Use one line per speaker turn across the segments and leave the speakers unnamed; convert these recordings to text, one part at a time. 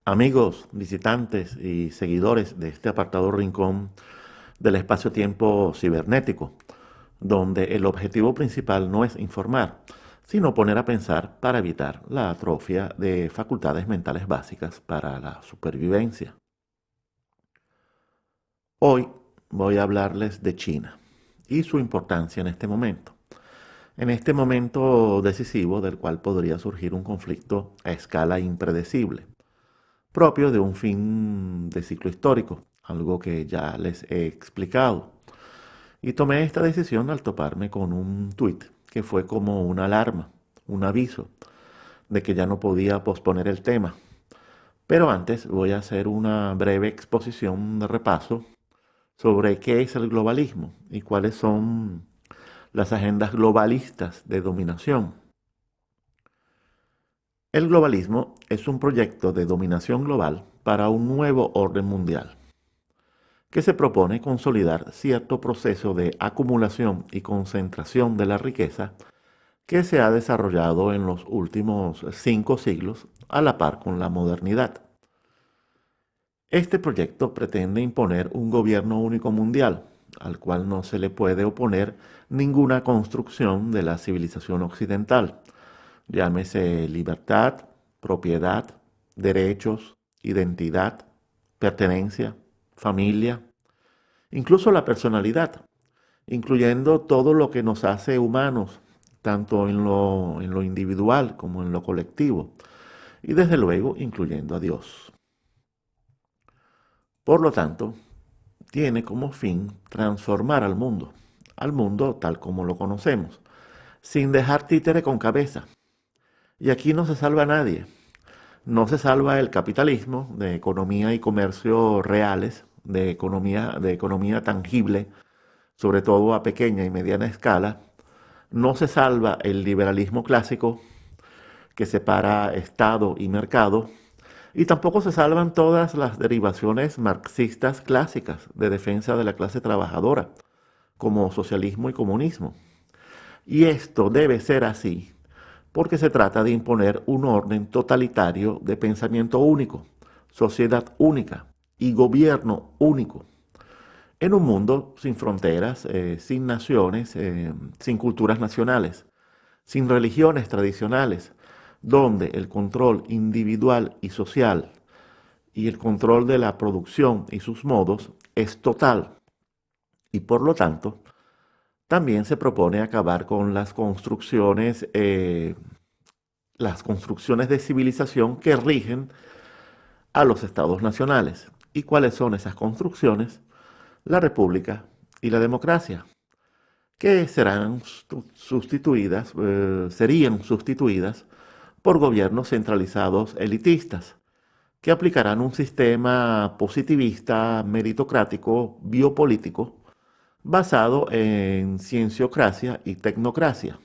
Amigos, visitantes y seguidores de este apartado rincón del espacio-tiempo cibernético, donde el objetivo principal no es informar, sino poner a pensar para evitar la atrofia de facultades mentales básicas para la supervivencia. Hoy voy a hablarles de China y su importancia en este momento decisivo del cual podría surgir un conflicto a escala impredecible propio de un fin de ciclo histórico, algo que ya les he explicado. Y tomé esta decisión al toparme con un tuit que fue como una alarma, un aviso de que ya no podía posponer el tema. Pero antes voy a hacer una breve exposición de repaso sobre qué es el globalismo y cuáles son las agendas globalistas de dominación. El globalismo es un proyecto de dominación global para un nuevo orden mundial, que se propone consolidar cierto proceso de acumulación y concentración de la riqueza que se ha desarrollado en los últimos 5 siglos a la par con la modernidad. Este proyecto pretende imponer un gobierno único mundial, al cual no se le puede oponer ninguna construcción de la civilización occidental, llámese libertad, propiedad, derechos, identidad, pertenencia, familia, incluso la personalidad, incluyendo todo lo que nos hace humanos, tanto en lo individual como en lo colectivo, y desde luego incluyendo a Dios. Por lo tanto, tiene como fin transformar al mundo tal como lo conocemos, sin dejar títere con cabeza. Y aquí no se salva a nadie. No se salva el capitalismo de economía y comercio reales, de economía tangible, sobre todo a pequeña y mediana escala. No se salva el liberalismo clásico que separa Estado y mercado. Y tampoco se salvan todas las derivaciones marxistas clásicas de defensa de la clase trabajadora, como socialismo y comunismo. Y esto debe ser así porque se trata de imponer un orden totalitario de pensamiento único, sociedad única y gobierno único, en un mundo sin fronteras, sin naciones, sin culturas nacionales, sin religiones tradicionales, donde el control individual y social y el control de la producción y sus modos es total y por lo tanto también se propone acabar con las construcciones de civilización que rigen a los estados nacionales. ¿Y cuáles son esas construcciones? La república y la democracia, que serían sustituidas por gobiernos centralizados elitistas, que aplicarán un sistema positivista, meritocrático, biopolítico, basado en cienciocracia y tecnocracia.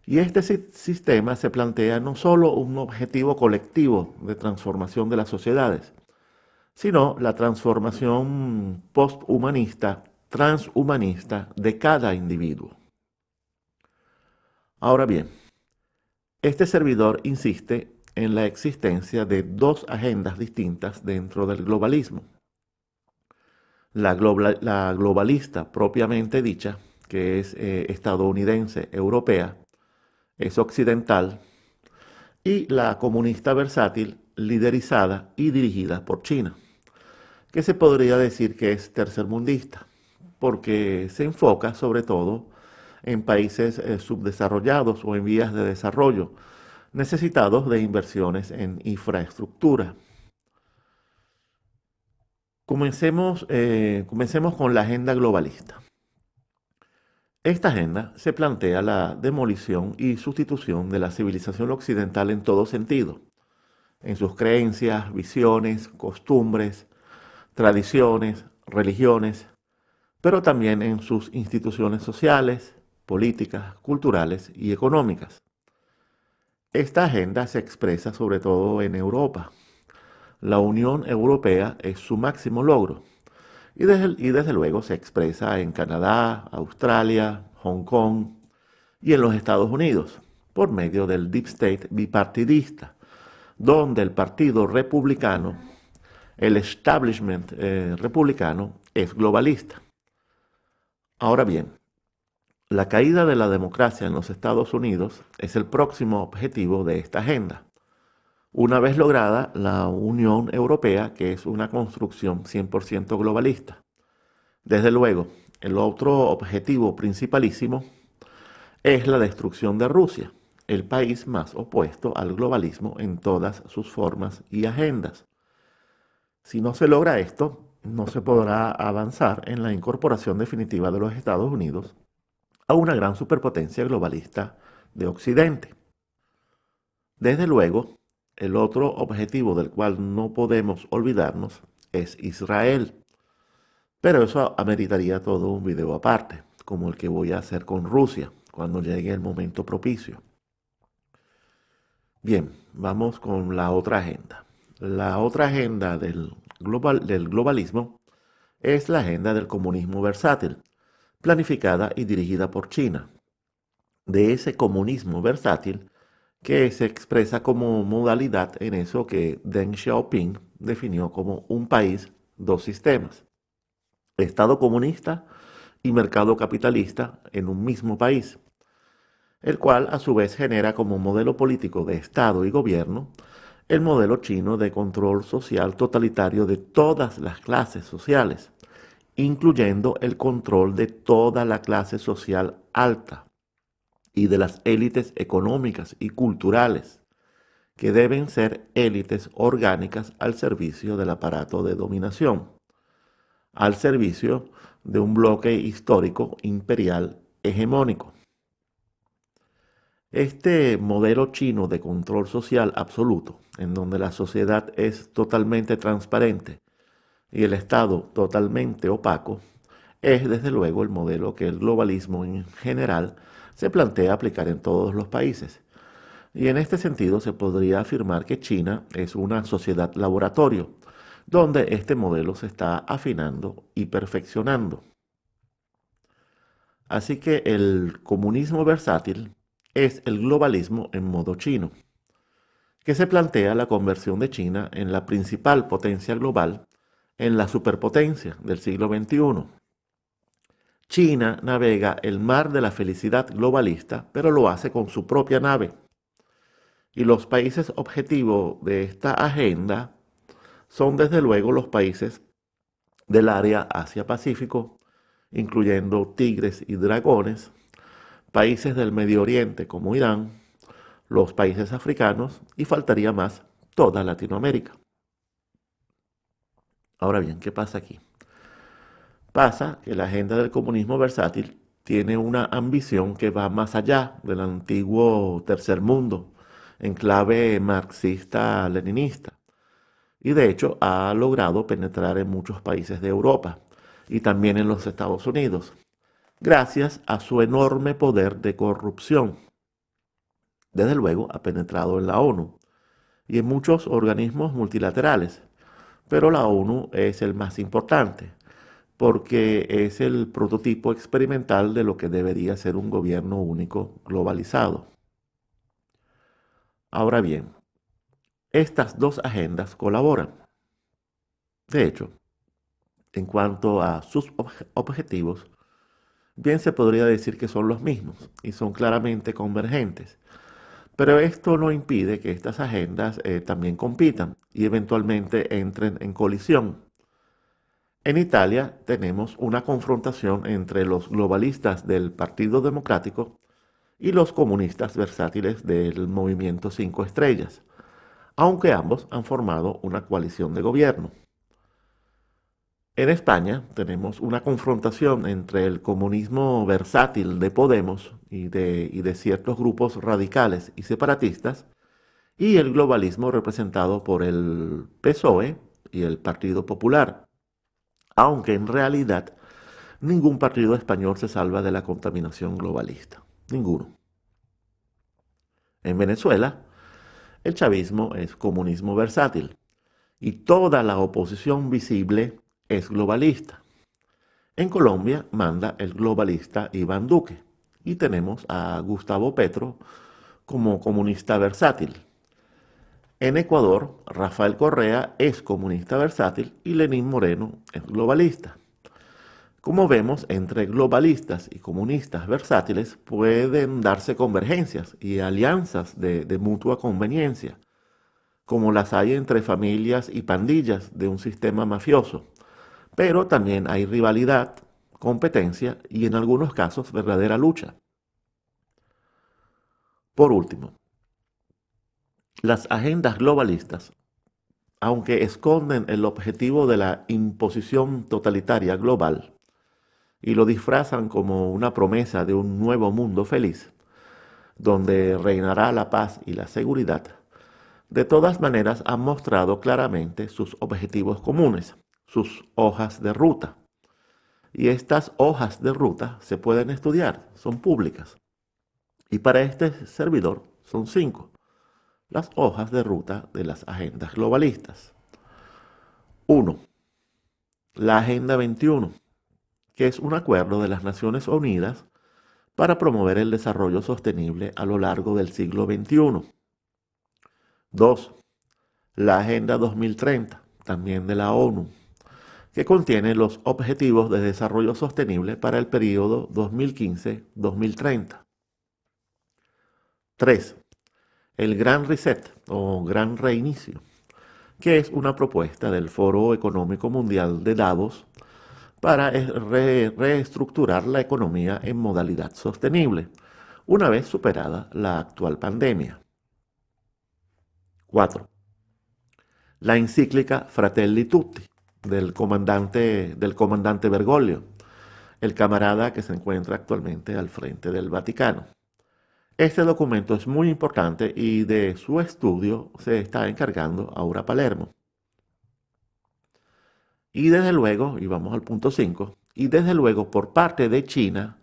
Y este sistema se plantea no solo un objetivo colectivo de transformación de las sociedades, sino la transformación posthumanista, transhumanista de cada individuo. Ahora bien, este servidor insiste en la existencia de dos agendas distintas dentro del globalismo. La globalista propiamente dicha, que es estadounidense, europea, es occidental, y la comunista versátil, liderizada y dirigida por China, que se podría decir que es tercermundista, porque se enfoca sobre todo en países subdesarrollados o en vías de desarrollo, necesitados de inversiones en infraestructura. Comencemos con la agenda globalista. Esta agenda se plantea la demolición y sustitución de la civilización occidental en todo sentido, en sus creencias, visiones, costumbres, tradiciones, religiones, pero también en sus instituciones sociales, políticas, culturales y económicas. Esta agenda se expresa sobre todo en Europa. La Unión Europea es su máximo logro y desde luego se expresa en Canadá, Australia, Hong Kong y en los Estados Unidos por medio del Deep State bipartidista, donde el Partido Republicano, el establishment republicano, es globalista. Ahora bien, la caída de la democracia en los Estados Unidos es el próximo objetivo de esta agenda. Una vez lograda la Unión Europea, que es una construcción 100% globalista. Desde luego, el otro objetivo principalísimo es la destrucción de Rusia, el país más opuesto al globalismo en todas sus formas y agendas. Si no se logra esto, no se podrá avanzar en la incorporación definitiva de los Estados Unidos a una gran superpotencia globalista de Occidente. Desde luego, el otro objetivo del cual no podemos olvidarnos es Israel. Pero eso ameritaría todo un video aparte, como el que voy a hacer con Rusia, cuando llegue el momento propicio. Bien, vamos con la otra agenda. La otra agenda del globalismo es la agenda del comunismo versátil, planificada y dirigida por China. De ese comunismo versátil que se expresa como modalidad en eso que Deng Xiaoping definió como un país, dos sistemas. Estado comunista y mercado capitalista en un mismo país, el cual a su vez genera como modelo político de Estado y gobierno el modelo chino de control social totalitario de todas las clases sociales, incluyendo el control de toda la clase social alta y de las élites económicas y culturales, que deben ser élites orgánicas al servicio del aparato de dominación, al servicio de un bloque histórico imperial hegemónico. Este modelo chino de control social absoluto, en donde la sociedad es totalmente transparente y el Estado totalmente opaco, es desde luego el modelo que el globalismo en general se plantea aplicar en todos los países. Y en este sentido se podría afirmar que China es una sociedad laboratorio, donde este modelo se está afinando y perfeccionando. Así que el comunismo versátil es el globalismo en modo chino, que se plantea la conversión de China en la principal potencia global, en la superpotencia del siglo XXI. China navega el mar de la felicidad globalista, pero lo hace con su propia nave. Y los países objetivo de esta agenda son desde luego los países del área Asia-Pacífico, incluyendo tigres y dragones, países del Medio Oriente como Irán, los países africanos y faltaría más toda Latinoamérica. Ahora bien, ¿qué pasa aquí? Pasa que la agenda del comunismo versátil tiene una ambición que va más allá del antiguo tercer mundo, en clave marxista-leninista, y de hecho ha logrado penetrar en muchos países de Europa y también en los Estados Unidos, gracias a su enorme poder de corrupción. Desde luego ha penetrado en la ONU y en muchos organismos multilaterales, pero la ONU es el más importante, porque es el prototipo experimental de lo que debería ser un gobierno único globalizado. Ahora bien, estas dos agendas colaboran. De hecho, en cuanto a sus objetivos, bien se podría decir que son los mismos y son claramente convergentes. Pero esto no impide que estas agendas también compitan y eventualmente entren en colisión. En Italia tenemos una confrontación entre los globalistas del Partido Democrático y los comunistas versátiles del Movimiento Cinco Estrellas, aunque ambos han formado una coalición de gobierno. En España tenemos una confrontación entre el comunismo versátil de Podemos y de ciertos grupos radicales y separatistas y el globalismo representado por el PSOE y el Partido Popular, aunque en realidad ningún partido español se salva de la contaminación globalista. Ninguno. En Venezuela, el chavismo es comunismo versátil y toda la oposición visible es globalista. En Colombia manda el globalista Iván Duque y tenemos a Gustavo Petro como comunista versátil. En Ecuador, Rafael Correa es comunista versátil y Lenín Moreno es globalista. Como vemos, entre globalistas y comunistas versátiles pueden darse convergencias y alianzas de mutua conveniencia, como las hay entre familias y pandillas de un sistema mafioso. Pero también hay rivalidad, competencia y en algunos casos verdadera lucha. Por último, las agendas globalistas, aunque esconden el objetivo de la imposición totalitaria global y lo disfrazan como una promesa de un nuevo mundo feliz, donde reinará la paz y la seguridad, de todas maneras han mostrado claramente sus objetivos comunes, sus hojas de ruta. Y estas hojas de ruta se pueden estudiar, son públicas. Y para este servidor son 5, las hojas de ruta de las agendas globalistas. 1. La Agenda 21, que es un acuerdo de las Naciones Unidas para promover el desarrollo sostenible a lo largo del siglo XXI. 2. La Agenda 2030, también de la ONU, que contiene los Objetivos de Desarrollo Sostenible para el periodo 2015-2030. 3. El Gran Reset o Gran Reinicio, que es una propuesta del Foro Económico Mundial de Davos para reestructurar la economía en modalidad sostenible, una vez superada la actual pandemia. 4. La encíclica Fratelli Tutti del comandante Bergoglio, el camarada que se encuentra actualmente al frente del Vaticano. Este documento es muy importante y de su estudio se está encargando Aura Palermo. Y desde luego, y vamos al punto 5, y desde luego por parte de China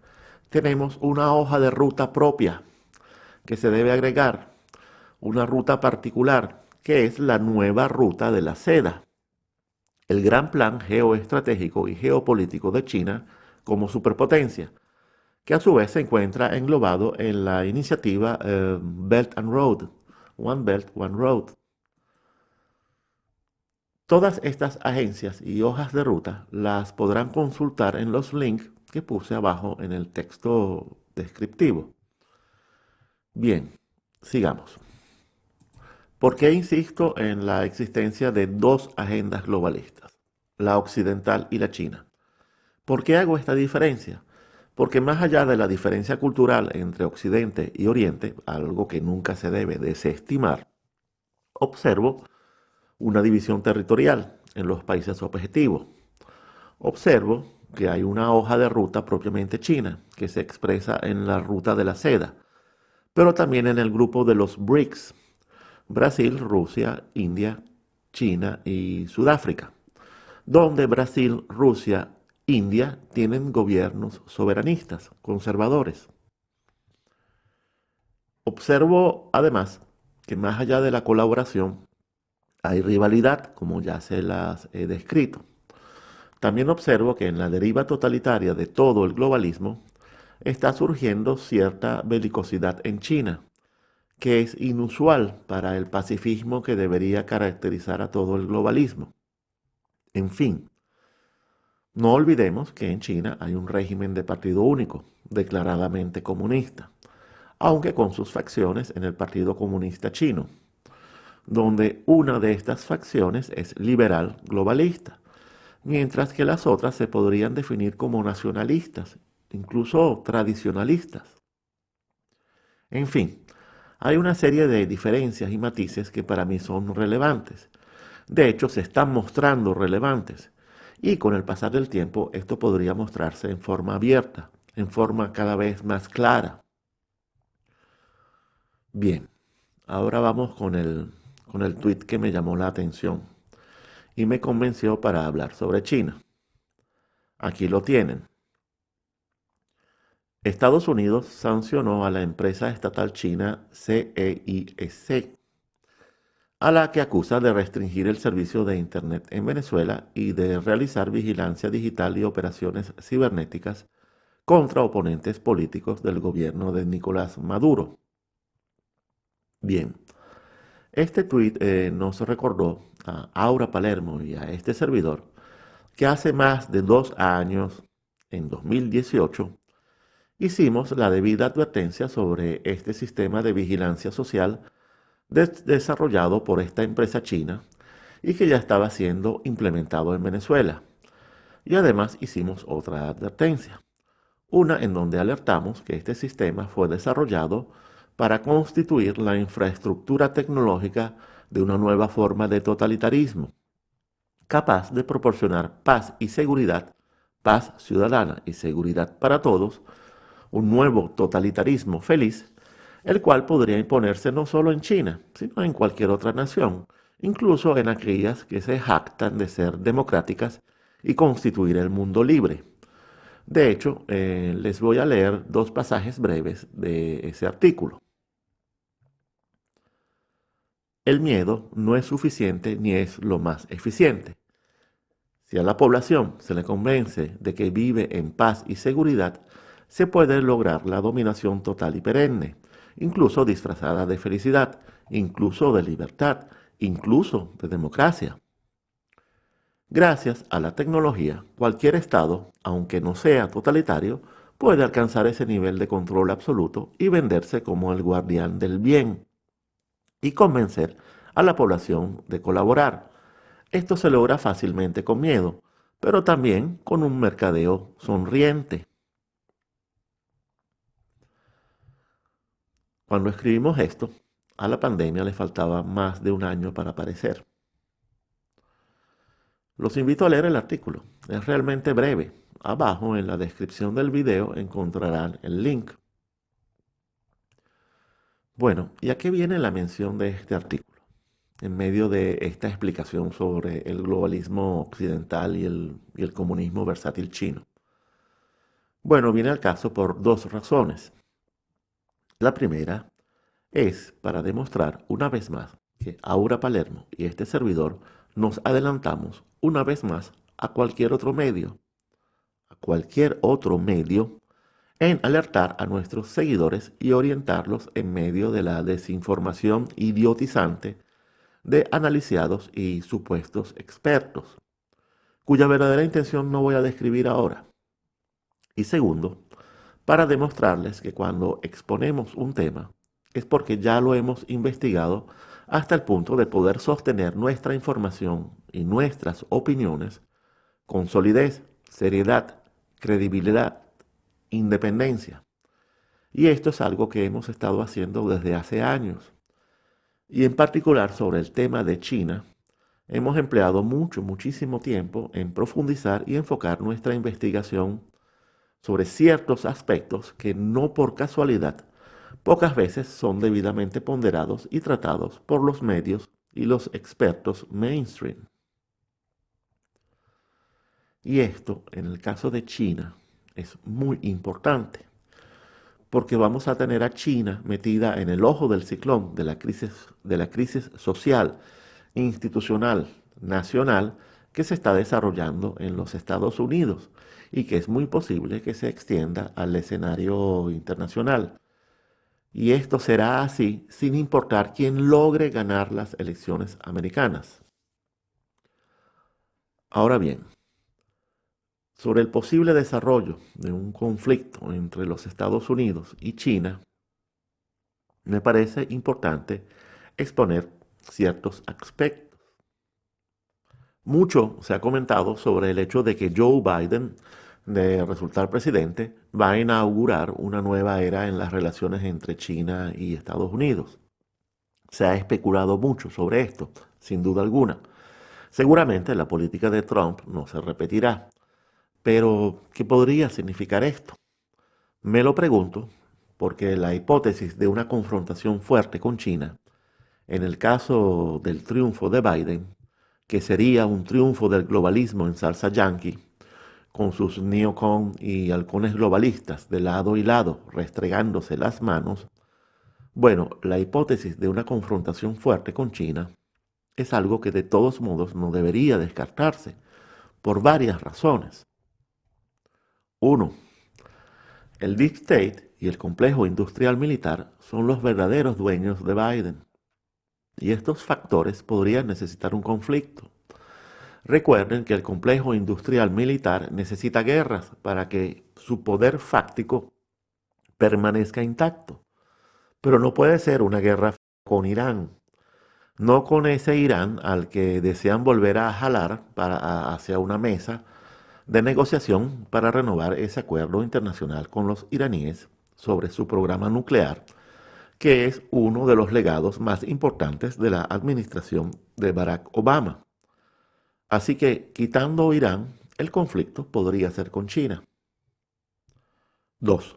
tenemos una hoja de ruta propia que se debe agregar, una ruta particular, que es la nueva ruta de la seda, el gran plan geoestratégico y geopolítico de China como superpotencia, que a su vez se encuentra englobado en la iniciativa Belt and Road, One Belt, One Road. Todas estas agencias y hojas de ruta las podrán consultar en los links que puse abajo en el texto descriptivo. Bien, sigamos. ¿Por qué insisto en la existencia de dos agendas globalistas, la occidental y la china? ¿Por qué hago esta diferencia? Porque más allá de la diferencia cultural entre Occidente y Oriente, algo que nunca se debe desestimar, observo una división territorial en los países objetivos. Observo que hay una hoja de ruta propiamente china, que se expresa en la ruta de la seda, pero también en el grupo de los BRICS, Brasil, Rusia, India, China y Sudáfrica, donde Brasil, Rusia, India tienen gobiernos soberanistas, conservadores. Observo además que más allá de la colaboración hay rivalidad, como ya se las he descrito. También observo que en la deriva totalitaria de todo el globalismo está surgiendo cierta belicosidad en China, que es inusual para el pacifismo que debería caracterizar a todo el globalismo. En fin, no olvidemos que en China hay un régimen de partido único, declaradamente comunista, aunque con sus facciones en el Partido Comunista Chino, donde una de estas facciones es liberal globalista, mientras que las otras se podrían definir como nacionalistas, incluso tradicionalistas. En fin, hay una serie de diferencias y matices que para mí son relevantes. De hecho, se están mostrando relevantes. Y con el pasar del tiempo, esto podría mostrarse en forma abierta, en forma cada vez más clara. Bien, ahora vamos con el tweet que me llamó la atención y me convenció para hablar sobre China. Aquí lo tienen. Estados Unidos sancionó a la empresa estatal china CEIS, a la que acusa de restringir el servicio de Internet en Venezuela y de realizar vigilancia digital y operaciones cibernéticas contra oponentes políticos del gobierno de Nicolás Maduro. Bien, Este tuit nos recordó a Aura Palermo y a este servidor que hace más de 2 años, en 2018, hicimos la debida advertencia sobre este sistema de vigilancia social desarrollado por esta empresa china y que ya estaba siendo implementado en Venezuela. Y además hicimos otra advertencia, una en donde alertamos que este sistema fue desarrollado para constituir la infraestructura tecnológica de una nueva forma de totalitarismo, capaz de proporcionar paz y seguridad, paz ciudadana y seguridad para todos, un nuevo totalitarismo feliz, el cual podría imponerse no solo en China, sino en cualquier otra nación, incluso en aquellas que se jactan de ser democráticas y constituir el mundo libre. De hecho, les voy a leer dos pasajes breves de ese artículo. El miedo no es suficiente ni es lo más eficiente. Si a la población se le convence de que vive en paz y seguridad, se puede lograr la dominación total y perenne, incluso disfrazada de felicidad, incluso de libertad, incluso de democracia. Gracias a la tecnología, cualquier Estado, aunque no sea totalitario, puede alcanzar ese nivel de control absoluto y venderse como el guardián del bien y convencer a la población de colaborar. Esto se logra fácilmente con miedo, pero también con un mercadeo sonriente. Cuando escribimos esto, a la pandemia le faltaba más de un año para aparecer. Los invito a leer el artículo, es realmente breve. Abajo en la descripción del video encontrarán el link. Bueno, ¿y a qué viene la mención de este artículo? En medio de esta explicación sobre el globalismo occidental y el comunismo versátil chino. Bueno, viene al caso por dos razones. La primera es para demostrar una vez más que Aura Palermo y este servidor nos adelantamos una vez más a cualquier otro medio en alertar a nuestros seguidores y orientarlos en medio de la desinformación idiotizante de analiciados y supuestos expertos, cuya verdadera intención no voy a describir ahora. Y segundo, para demostrarles que cuando exponemos un tema es porque ya lo hemos investigado hasta el punto de poder sostener nuestra información y nuestras opiniones con solidez, seriedad, credibilidad, independencia. Y esto es algo que hemos estado haciendo desde hace años. Y en particular sobre el tema de China, hemos empleado muchísimo tiempo en profundizar y enfocar nuestra investigación sobre ciertos aspectos que no por casualidad pocas veces son debidamente ponderados y tratados por los medios y los expertos mainstream. Y esto, en el caso de China, es muy importante, porque vamos a tener a China metida en el ojo del ciclón de la crisis social, institucional, nacional, que se está desarrollando en los Estados Unidos y que es muy posible que se extienda al escenario internacional. Y esto será así sin importar quién logre ganar las elecciones americanas. Ahora bien, sobre el posible desarrollo de un conflicto entre los Estados Unidos y China, me parece importante exponer ciertos aspectos. Mucho se ha comentado sobre el hecho de que Joe Biden, de resultar presidente, va a inaugurar una nueva era en las relaciones entre China y Estados Unidos. Se ha especulado mucho sobre esto, sin duda alguna. Seguramente la política de Trump no se repetirá. Pero, ¿qué podría significar esto? Me lo pregunto porque la hipótesis de una confrontación fuerte con China, en el caso del triunfo de Biden, que sería un triunfo del globalismo en salsa yankee, con sus neocon y halcones globalistas de lado y lado restregándose las manos, bueno, la hipótesis de una confrontación fuerte con China es algo que de todos modos no debería descartarse, por varias razones. Uno, el Deep State y el complejo industrial militar son los verdaderos dueños de Biden. y estos factores podrían necesitar un conflicto. Recuerden que el complejo industrial militar necesita guerras para que su poder fáctico permanezca intacto, pero no puede ser una guerra con Irán, no con ese Irán al que desean volver a jalar hacia una mesa de negociación para renovar ese acuerdo internacional con los iraníes sobre su programa nuclear, que es uno de los legados más importantes de la administración de Barack Obama. Así que, quitando Irán, el conflicto podría ser con China. 2.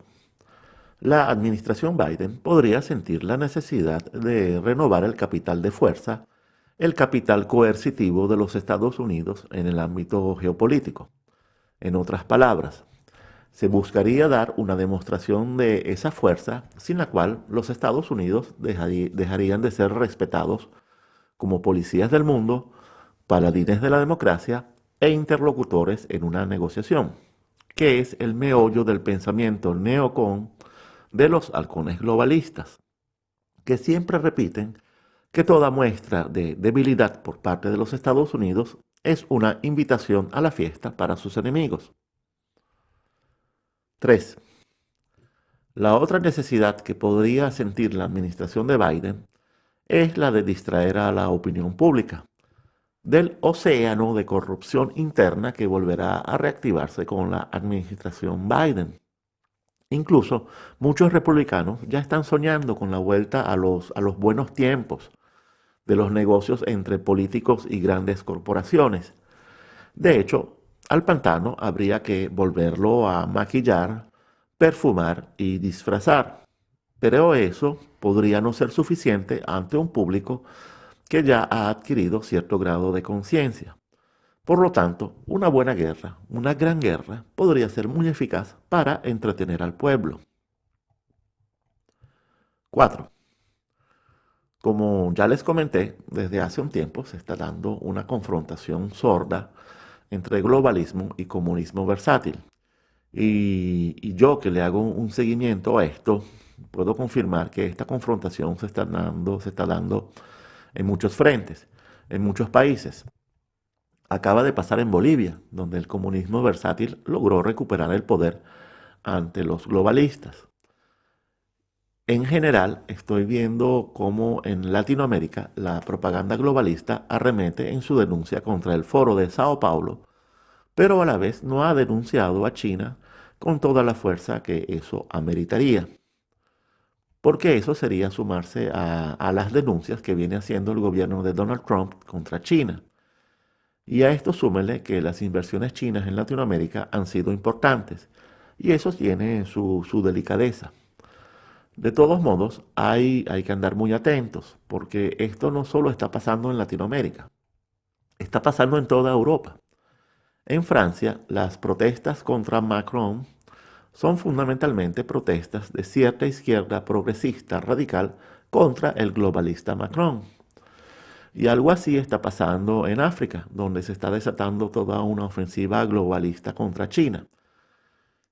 La administración Biden podría sentir la necesidad de renovar el capital de fuerza, el capital coercitivo de los Estados Unidos en el ámbito geopolítico. En otras palabras, se buscaría dar una demostración de esa fuerza sin la cual los Estados Unidos dejarían de ser respetados como policías del mundo, paladines de la democracia e interlocutores en una negociación, que es el meollo del pensamiento neocon de los halcones globalistas, que siempre repiten que toda muestra de debilidad por parte de los Estados Unidos es una invitación a la fiesta para sus enemigos. 3. La otra necesidad que podría sentir la administración de Biden es la de distraer a la opinión pública del océano de corrupción interna que volverá a reactivarse con la administración Biden. Incluso muchos republicanos ya están soñando con la vuelta a los buenos tiempos de los negocios entre políticos y grandes corporaciones. De hecho, al pantano habría que volverlo a maquillar, perfumar y disfrazar. Pero eso podría no ser suficiente ante un público que ya ha adquirido cierto grado de conciencia. Por lo tanto, una buena guerra, una gran guerra, podría ser muy eficaz para entretener al pueblo. 4. Como ya les comenté, desde hace un tiempo se está dando una confrontación sorda entre globalismo y comunismo versátil. Y yo que le hago un seguimiento a esto, puedo confirmar que esta confrontación se está dando en muchos frentes, en muchos países. Acaba de pasar en Bolivia, donde el comunismo versátil logró recuperar el poder ante los globalistas. En general, estoy viendo cómo en Latinoamérica la propaganda globalista arremete en su denuncia contra el Foro de Sao Paulo, pero a la vez no ha denunciado a China con toda la fuerza que eso ameritaría. Porque eso sería sumarse a las denuncias que viene haciendo el gobierno de Donald Trump contra China. Y a esto súmele que las inversiones chinas en Latinoamérica han sido importantes, y eso tiene su delicadeza. De todos modos, hay que andar muy atentos, porque esto no solo está pasando en Latinoamérica, está pasando en toda Europa. En Francia, las protestas contra Macron son fundamentalmente protestas de cierta izquierda progresista radical contra el globalista Macron. Y algo así está pasando en África, donde se está desatando toda una ofensiva globalista contra China.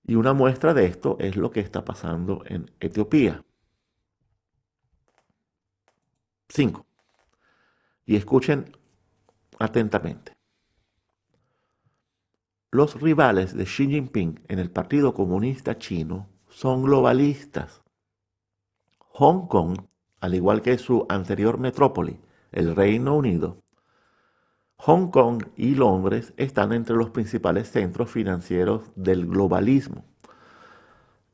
Y una muestra de esto es lo que está pasando en Etiopía. 5. Y escuchen atentamente. Los rivales de Xi Jinping en el Partido Comunista Chino son globalistas. Hong Kong, al igual que su anterior metrópoli, el Reino Unido, Hong Kong y Londres están entre los principales centros financieros del globalismo.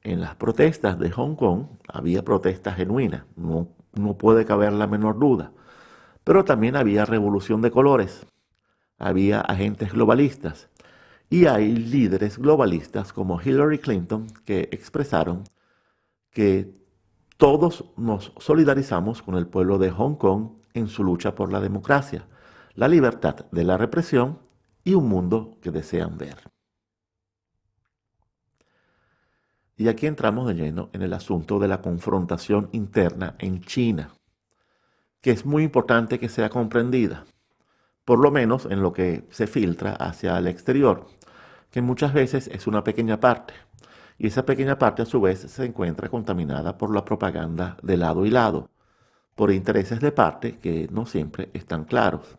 En las protestas de Hong Kong había protestas genuinas, no puede caber la menor duda, pero también había revolución de colores, había agentes globalistas y hay líderes globalistas como Hillary Clinton que expresaron que todos nos solidarizamos con el pueblo de Hong Kong en su lucha por la democracia, la libertad de la represión y un mundo que desean ver. Y aquí entramos de lleno en el asunto de la confrontación interna en China, que es muy importante que sea comprendida, por lo menos en lo que se filtra hacia el exterior, que muchas veces es una pequeña parte, y esa pequeña parte a su vez se encuentra contaminada por la propaganda de lado y lado, por intereses de parte que no siempre están claros.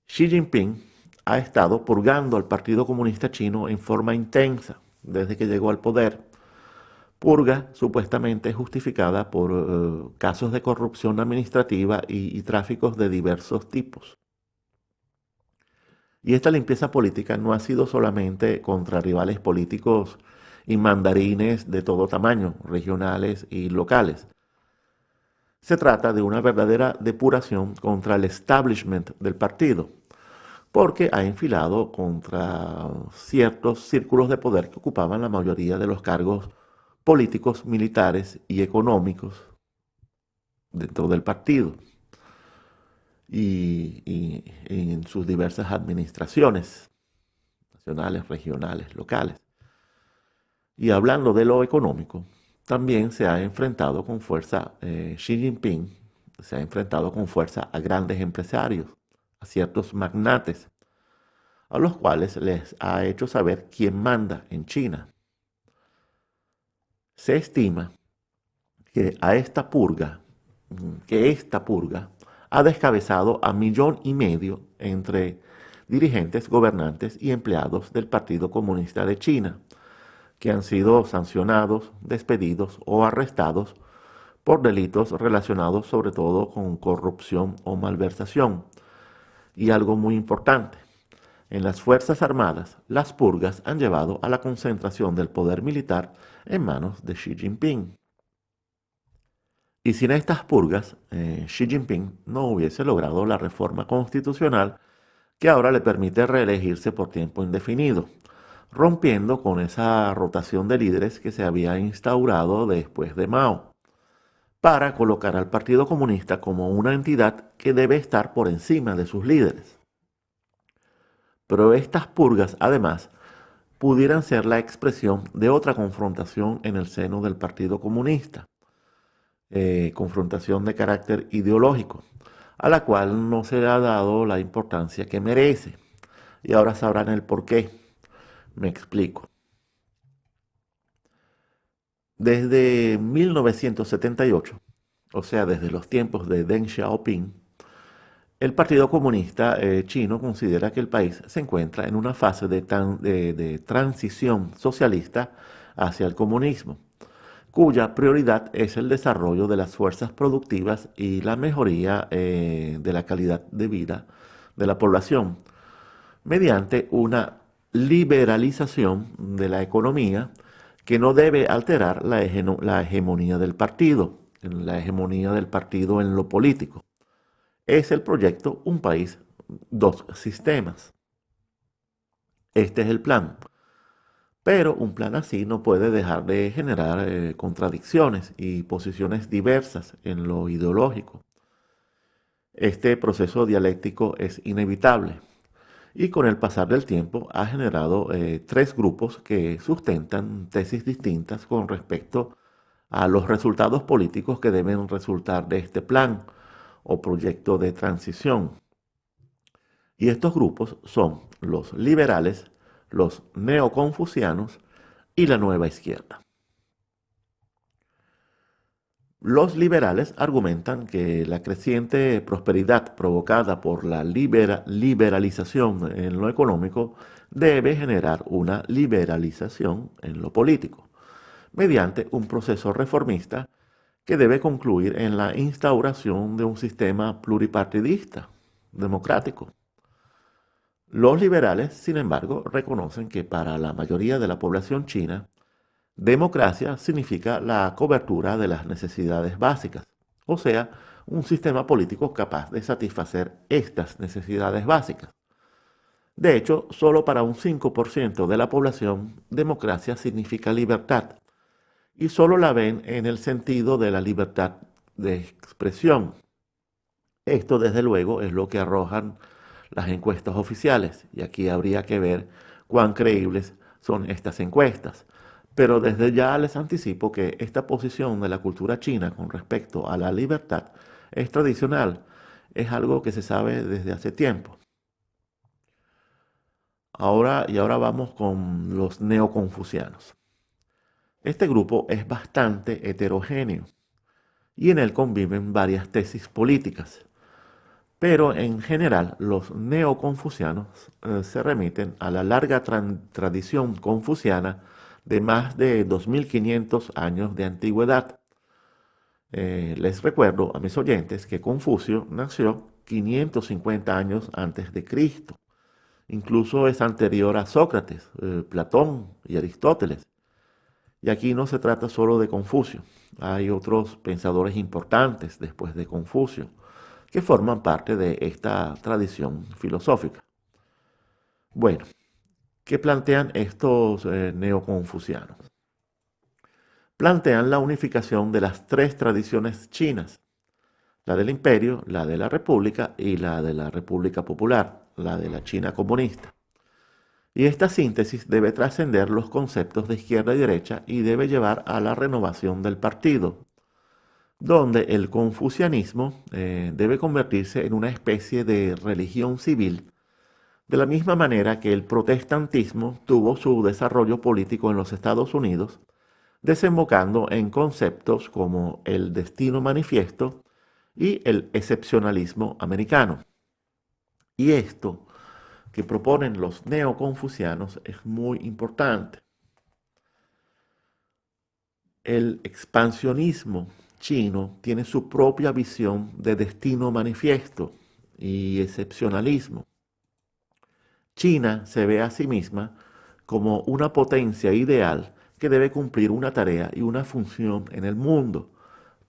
Xi Jinping ha estado purgando al Partido Comunista Chino en forma intensa desde que llegó al poder. Purga supuestamente justificada por casos de corrupción administrativa y tráficos de diversos tipos. Y esta limpieza política no ha sido solamente contra rivales políticos y mandarines de todo tamaño, regionales y locales. Se trata de una verdadera depuración contra el establishment del partido, porque ha enfilado contra ciertos círculos de poder que ocupaban la mayoría de los cargos políticos, militares y económicos dentro del partido y en sus diversas administraciones nacionales, regionales, locales. Y hablando de lo económico, también se ha enfrentado con fuerza Xi Jinping, se ha enfrentado con fuerza a grandes empresarios, a ciertos magnates, a los cuales les ha hecho saber quién manda en China. Se estima que esta purga ha descabezado a 1,5 millones entre dirigentes, gobernantes y empleados del Partido Comunista de China, que han sido sancionados, despedidos o arrestados por delitos relacionados sobre todo con corrupción o malversación. Y algo muy importante, en las Fuerzas Armadas, las purgas han llevado a la concentración del poder militar en manos de Xi Jinping. Y sin estas purgas, Xi Jinping no hubiese logrado la reforma constitucional que ahora le permite reelegirse por tiempo indefinido, rompiendo con esa rotación de líderes que se había instaurado después de Mao, para colocar al Partido Comunista como una entidad que debe estar por encima de sus líderes. Pero estas purgas, además, pudieran ser la expresión de otra confrontación en el seno del Partido Comunista, confrontación de carácter ideológico, a la cual no se le ha dado la importancia que merece. Y ahora sabrán el por qué. Me explico. Desde 1978, o sea, desde los tiempos de Deng Xiaoping, el Partido Comunista Chino considera que el país se encuentra en una fase de transición socialista hacia el comunismo, cuya prioridad es el desarrollo de las fuerzas productivas y la mejoría de la calidad de vida de la población, mediante una liberalización de la economía que no debe alterar la hegemonía del partido, la hegemonía del partido en lo político. Es el proyecto Un país, dos sistemas. Este es el plan. Pero un plan así no puede dejar de generar contradicciones y posiciones diversas en lo ideológico. Este proceso dialéctico es inevitable y con el pasar del tiempo ha generado tres grupos que sustentan tesis distintas con respecto a los resultados políticos que deben resultar de este plan o proyecto de transición. Y estos grupos son los liberales, los neoconfucianos y la nueva izquierda. Los liberales argumentan que la creciente prosperidad provocada por la liberalización en lo económico debe generar una liberalización en lo político, mediante un proceso reformista que debe concluir en la instauración de un sistema pluripartidista, democrático. Los liberales, sin embargo, reconocen que para la mayoría de la población china, democracia significa la cobertura de las necesidades básicas, o sea, un sistema político capaz de satisfacer estas necesidades básicas. De hecho, solo para un 5% de la población, democracia significa libertad, y solo la ven en el sentido de la libertad de expresión. Esto, desde luego, es lo que arrojan las encuestas oficiales, y aquí habría que ver cuán creíbles son estas encuestas. Pero desde ya les anticipo que esta posición de la cultura china con respecto a la libertad es tradicional, es algo que se sabe desde hace tiempo. Ahora vamos con los neoconfucianos. Este grupo es bastante heterogéneo. y en él conviven varias tesis políticas. Pero en general los neoconfucianos se remiten a la larga tradición confuciana de más de 2500 años de antigüedad. Les recuerdo a mis oyentes que Confucio nació 550 años antes de Cristo. Incluso es anterior a Sócrates, Platón y Aristóteles. Y aquí no se trata solo de Confucio. Hay otros pensadores importantes después de Confucio que forman parte de esta tradición filosófica. Bueno, ¿qué plantean estos neoconfucianos? Plantean la unificación de las tres tradiciones chinas, la del imperio, la de la república y la de la república popular, la de la China comunista. Y esta síntesis debe trascender los conceptos de izquierda y derecha y debe llevar a la renovación del partido, donde el confucianismo debe convertirse en una especie de religión civil, de la misma manera que el protestantismo tuvo su desarrollo político en los Estados Unidos, desembocando en conceptos como el destino manifiesto y el excepcionalismo americano. Y esto que proponen los neoconfucianos es muy importante. El expansionismo chino tiene su propia visión de destino manifiesto y excepcionalismo. China se ve a sí misma como una potencia ideal que debe cumplir una tarea y una función en el mundo,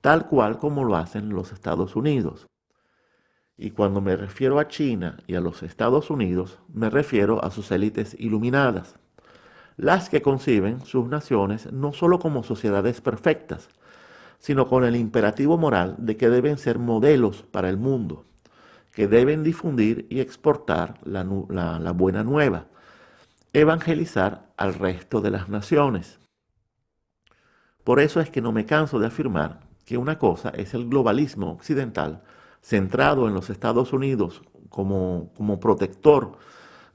tal cual como lo hacen los Estados Unidos. Y cuando me refiero a China y a los Estados Unidos, me refiero a sus élites iluminadas, las que conciben sus naciones no solo como sociedades perfectas, sino con el imperativo moral de que deben ser modelos para el mundo, que deben difundir y exportar la buena nueva, evangelizar al resto de las naciones. Por eso es que no me canso de afirmar que una cosa es el globalismo occidental centrado en los Estados Unidos como protector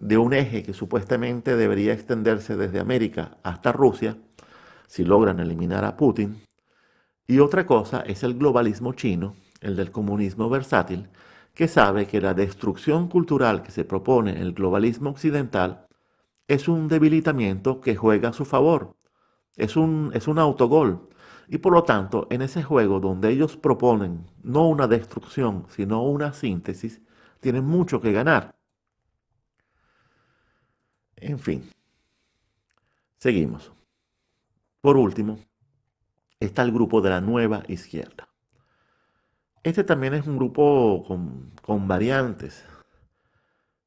de un eje que supuestamente debería extenderse desde América hasta Rusia, si logran eliminar a Putin. Y otra cosa es el globalismo chino, el del comunismo versátil, que sabe que la destrucción cultural que se propone el globalismo occidental es un debilitamiento que juega a su favor, es un autogol. Y por lo tanto, en ese juego donde ellos proponen no una destrucción, sino una síntesis, tienen mucho que ganar. En fin, seguimos. Por último, está el grupo de la nueva izquierda. Este también es un grupo con variantes,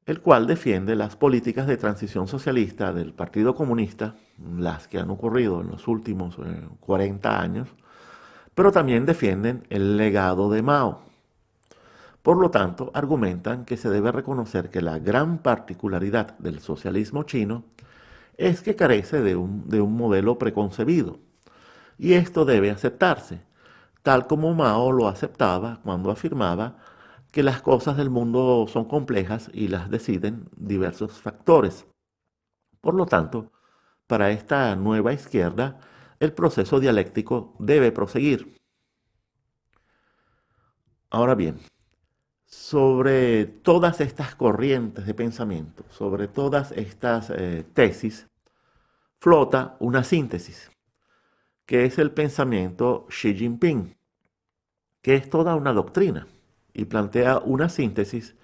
el cual defiende las políticas de transición socialista del Partido Comunista, las que han ocurrido en los últimos 40 años, pero también defienden el legado de Mao. Por lo tanto, argumentan que se debe reconocer que la gran particularidad del socialismo chino es que carece de un modelo preconcebido, y esto debe aceptarse, tal como Mao lo aceptaba cuando afirmaba que las cosas del mundo son complejas y las deciden diversos factores. Por lo tanto, para esta nueva izquierda, el proceso dialéctico debe proseguir. Ahora bien, sobre todas estas corrientes de pensamiento, sobre todas estas tesis, flota una síntesis, que es el pensamiento Xi Jinping, que es toda una doctrina y plantea una síntesis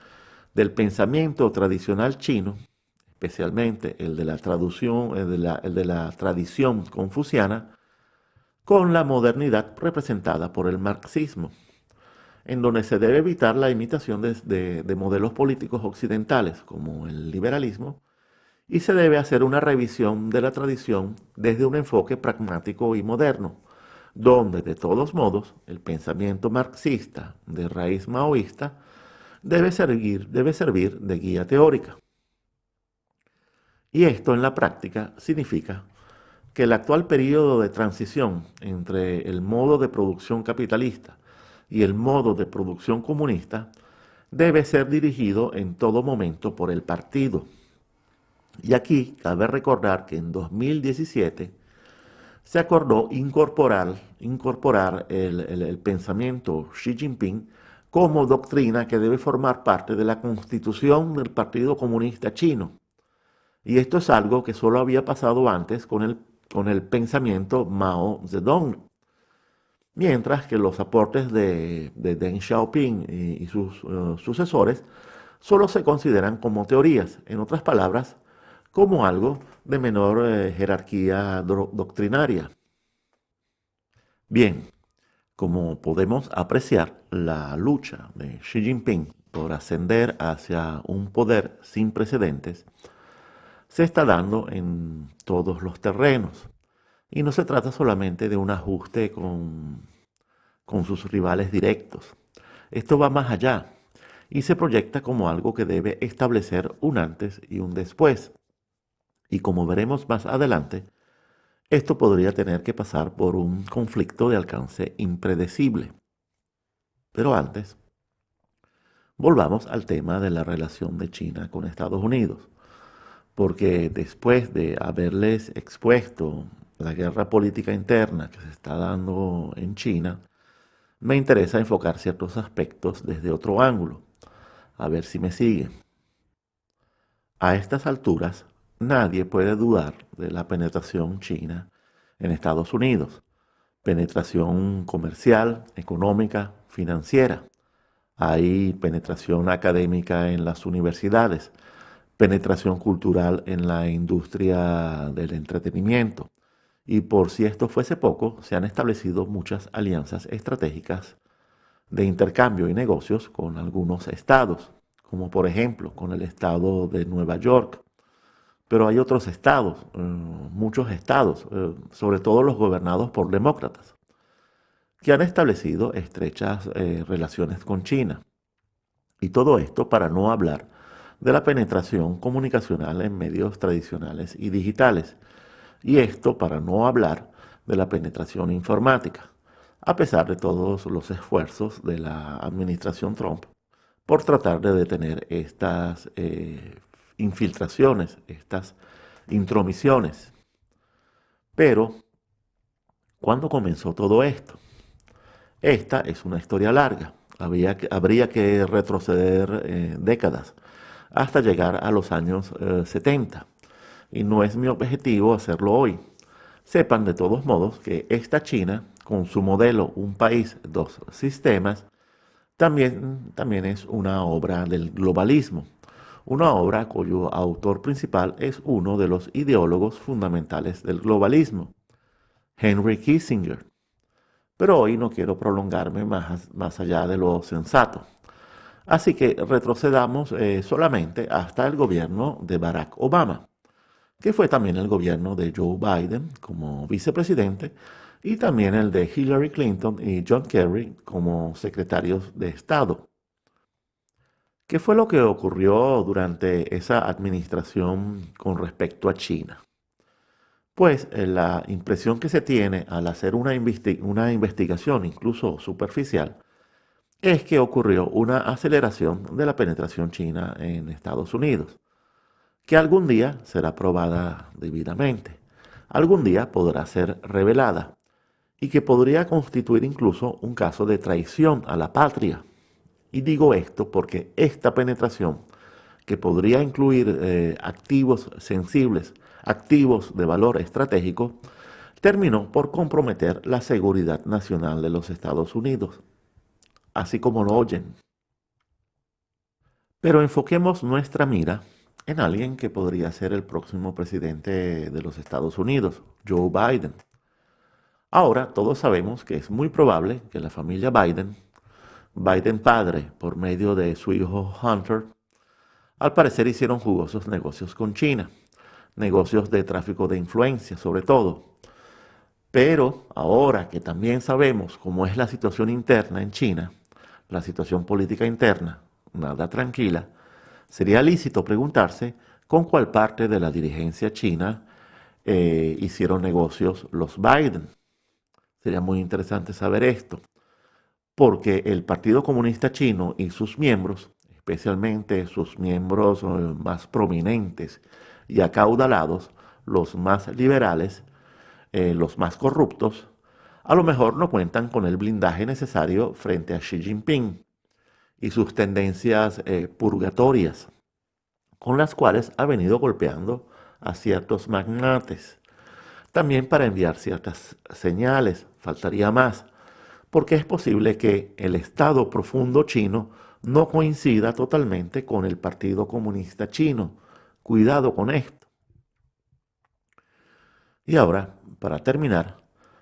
del pensamiento tradicional chino, especialmente el de la traducción, el de la tradición confuciana, con la modernidad representada por el marxismo, en donde se debe evitar la imitación de modelos políticos occidentales como el liberalismo y se debe hacer una revisión de la tradición desde un enfoque pragmático y moderno, donde de todos modos el pensamiento marxista de raíz maoísta debe servir de guía teórica. Y esto en la práctica significa que el actual periodo de transición entre el modo de producción capitalista y el modo de producción comunista debe ser dirigido en todo momento por el partido. Y aquí cabe recordar que en 2017 se acordó incorporar el pensamiento Xi Jinping como doctrina que debe formar parte de la constitución del Partido Comunista Chino. Y esto es algo que solo había pasado antes con el pensamiento Mao Zedong, mientras que los aportes de Deng Xiaoping y sus sucesores solo se consideran como teorías, en otras palabras, como algo de menor jerarquía doctrinaria. Bien, como podemos apreciar, la lucha de Xi Jinping por ascender hacia un poder sin precedentes se está dando en todos los terrenos. Y no se trata solamente de un ajuste con sus rivales directos. Esto va más allá y se proyecta como algo que debe establecer un antes y un después. Y como veremos más adelante, esto podría tener que pasar por un conflicto de alcance impredecible. Pero antes, volvamos al tema de la relación de China con Estados Unidos, porque después de haberles expuesto la guerra política interna que se está dando en China, me interesa enfocar ciertos aspectos desde otro ángulo, a ver si me sigue. A estas alturas, nadie puede dudar de la penetración china en Estados Unidos, penetración comercial, económica, financiera. Hay penetración académica en las universidades, penetración cultural en la industria del entretenimiento. Y por si esto fuese poco, se han establecido muchas alianzas estratégicas de intercambio y negocios con algunos estados, como por ejemplo con el estado de Nueva York. Pero hay otros estados, muchos estados, sobre todo los gobernados por demócratas, que han establecido estrechas relaciones con China. Y todo esto para no hablar de la penetración comunicacional en medios tradicionales y digitales. Y esto para no hablar de la penetración informática, a pesar de todos los esfuerzos de la administración Trump por tratar de detener estas infiltraciones, estas intromisiones. Pero, ¿cuándo comenzó todo esto? Esta es una historia larga. Habría que retroceder décadas hasta llegar a los años 70. Y no es mi objetivo hacerlo hoy. Sepan de todos modos que esta China, con su modelo Un país, dos sistemas, también es una obra del globalismo, una obra cuyo autor principal es uno de los ideólogos fundamentales del globalismo, Henry Kissinger. Pero hoy no quiero prolongarme más allá de lo sensato. Así que retrocedamos solamente hasta el gobierno de Barack Obama, que fue también el gobierno de Joe Biden como vicepresidente y también el de Hillary Clinton y John Kerry como secretarios de Estado. ¿Qué fue lo que ocurrió durante esa administración con respecto a China? Pues la impresión que se tiene al hacer una investigación incluso superficial es que ocurrió una aceleración de la penetración china en Estados Unidos, que algún día será probada debidamente, algún día podrá ser revelada y que podría constituir incluso un caso de traición a la patria. Y digo esto porque esta penetración, que podría incluir activos sensibles, activos de valor estratégico, terminó por comprometer la seguridad nacional de los Estados Unidos, así como lo oyen. Pero enfoquemos nuestra mira en alguien que podría ser el próximo presidente de los Estados Unidos, Joe Biden. Ahora todos sabemos que es muy probable que la familia Biden padre, por medio de su hijo Hunter, al parecer hicieron jugosos negocios con China, negocios de tráfico de influencia sobre todo. Pero ahora que también sabemos cómo es la situación interna en China, la situación política interna, nada tranquila, sería lícito preguntarse con cuál parte de la dirigencia china hicieron negocios los Biden. Sería muy interesante saber esto, porque el Partido Comunista Chino y sus miembros, especialmente sus miembros más prominentes y acaudalados, los más liberales, los más corruptos, a lo mejor no cuentan con el blindaje necesario frente a Xi Jinping y sus tendencias purgatorias, con las cuales ha venido golpeando a ciertos magnates. También para enviar ciertas señales, faltaría más, porque es posible que el Estado profundo chino no coincida totalmente con el Partido Comunista Chino. Cuidado con esto. Y ahora, para terminar,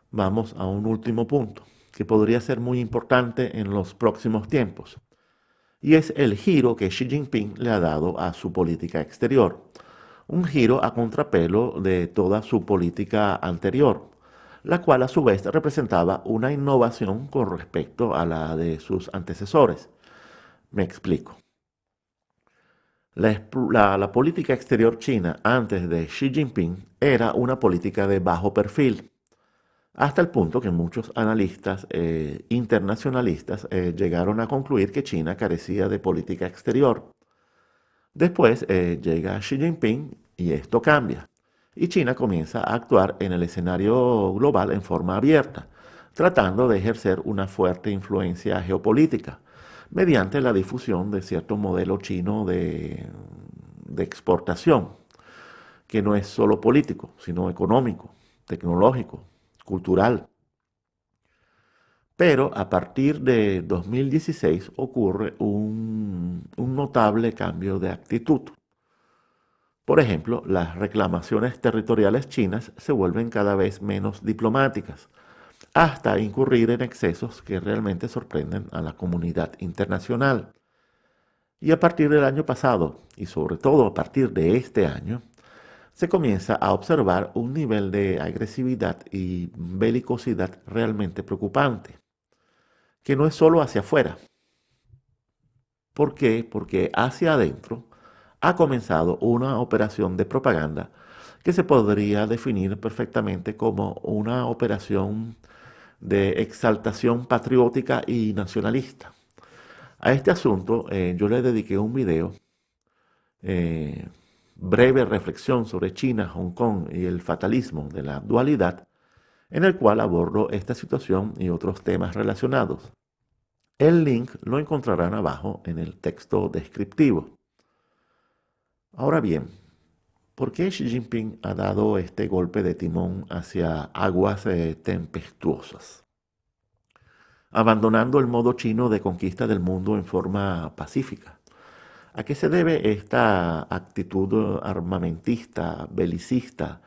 vamos a un último punto que podría ser muy importante en los próximos tiempos, y es el giro que Xi Jinping le ha dado a su política exterior, un giro a contrapelo de toda su política anterior, la cual a su vez representaba una innovación con respecto a la de sus antecesores. Me explico. La política exterior china antes de Xi Jinping era una política de bajo perfil, hasta el punto que muchos analistas internacionalistas llegaron a concluir que China carecía de política exterior. Después llega Xi Jinping y esto cambia. Y China comienza a actuar en el escenario global en forma abierta, tratando de ejercer una fuerte influencia geopolítica mediante la difusión de cierto modelo chino de exportación, que no es solo político, sino económico, tecnológico, cultural. Pero a partir de 2016 ocurre un notable cambio de actitud. Por ejemplo, las reclamaciones territoriales chinas se vuelven cada vez menos diplomáticas, hasta incurrir en excesos que realmente sorprenden a la comunidad internacional. Y a partir del año pasado, y sobre todo a partir de este año, se comienza a observar un nivel de agresividad y belicosidad realmente preocupante, que no es solo hacia afuera. ¿Por qué? Porque hacia adentro ha comenzado una operación de propaganda que se podría definir perfectamente como una operación de exaltación patriótica y nacionalista. A este asunto yo le dediqué un video, eh, breve reflexión sobre China, Hong Kong y el fatalismo de la dualidad, en el cual abordo esta situación y otros temas relacionados. El link lo encontrarán abajo en el texto descriptivo. Ahora bien, ¿por qué Xi Jinping ha dado este golpe de timón hacia aguas tempestuosas, abandonando el modo chino de conquista del mundo en forma pacífica? ¿A qué se debe esta actitud armamentista, belicista,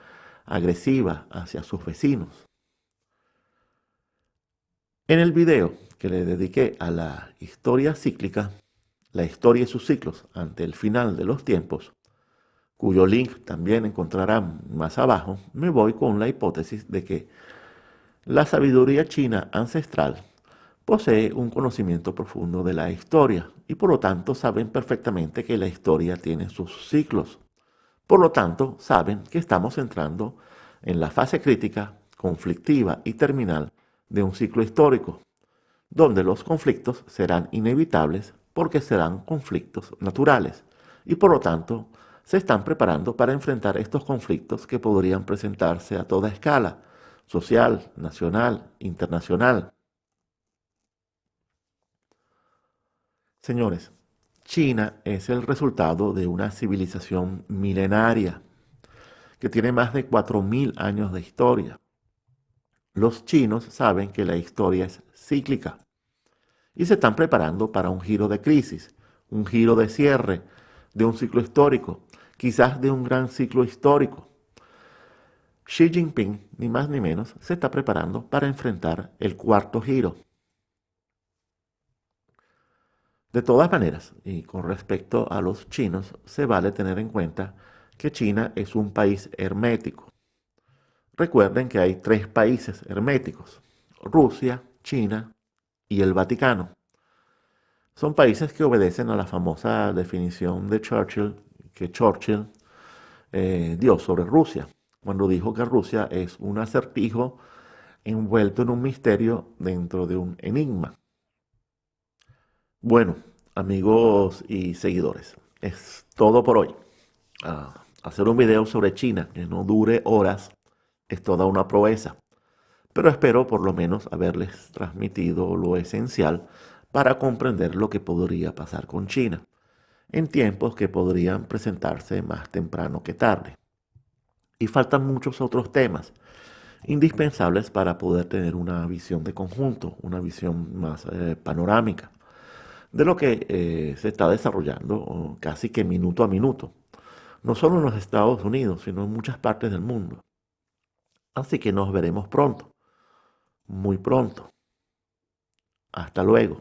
agresiva hacia sus vecinos? En el video que le dediqué a la historia cíclica, la historia y sus ciclos ante el final de los tiempos, cuyo link también encontrarán más abajo, me voy con la hipótesis de que la sabiduría china ancestral posee un conocimiento profundo de la historia y por lo tanto saben perfectamente que la historia tiene sus ciclos. Por lo tanto, saben que estamos entrando en la fase crítica, conflictiva y terminal de un ciclo histórico, donde los conflictos serán inevitables porque serán conflictos naturales y por lo tanto se están preparando para enfrentar estos conflictos que podrían presentarse a toda escala, social, nacional, internacional. Señores, China es el resultado de una civilización milenaria que tiene más de 4.000 años de historia. Los chinos saben que la historia es cíclica y se están preparando para un giro de crisis, un giro de cierre de un ciclo histórico, quizás de un gran ciclo histórico. Xi Jinping, ni más ni menos, se está preparando para enfrentar el cuarto giro. De todas maneras, y con respecto a los chinos, se vale tener en cuenta que China es un país hermético. Recuerden que hay tres países herméticos: Rusia, China y el Vaticano. Son países que obedecen a la famosa definición de Churchill, que Churchill dio sobre Rusia, cuando dijo que Rusia es un acertijo envuelto en un misterio dentro de un enigma. Bueno, amigos y seguidores, es todo por hoy. Hacer un video sobre China que no dure horas es toda una proeza, pero espero por lo menos haberles transmitido lo esencial para comprender lo que podría pasar con China, en tiempos que podrían presentarse más temprano que tarde. Y faltan muchos otros temas indispensables para poder tener una visión de conjunto, una visión más panorámica de lo que se está desarrollando casi que minuto a minuto, no solo en los Estados Unidos, sino en muchas partes del mundo. Así que nos veremos pronto, muy pronto. Hasta luego.